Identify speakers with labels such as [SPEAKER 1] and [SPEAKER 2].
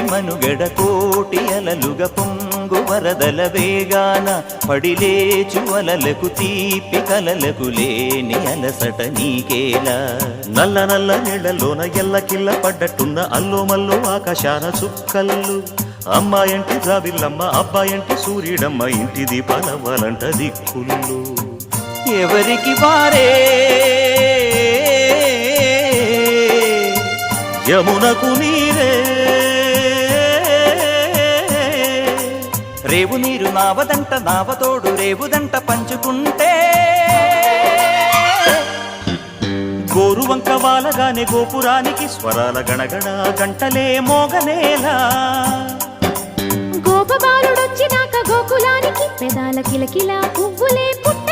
[SPEAKER 1] మనుగడ కోటి అలలుగ పొంగు వరదల వేగాన పడిలేచు అలలకు తీపి కలలకు లేని అలసట నీకేలా
[SPEAKER 2] నల్ల నల్ల నీళ్లలోన ఎల్లకిల్ల పడ్డట్టున్న అల్లో మల్లో ఆకాశాన చుక్కల్లు అమ్మాయంటి జాబిల్లమ్మ అబ్బాయంటి సూర్యుడమ్మ ఇంటి దీపాలవ్వాలంట దిక్కుళ్ళు
[SPEAKER 1] ఎవరికి వారే
[SPEAKER 2] యమునకు నీరే
[SPEAKER 1] రేవు నీరు నావదంట నావతోడు రేవుదంట పంచుకుంటే
[SPEAKER 2] గోరువంక వాలగానే గోపురానికి స్వరాల గణగణ గంటలే మోగనేలా
[SPEAKER 3] గోపబాలుడొచ్చినాక గోకులానికి పెదాల కిలకిలా పువ్వులే పుట్ట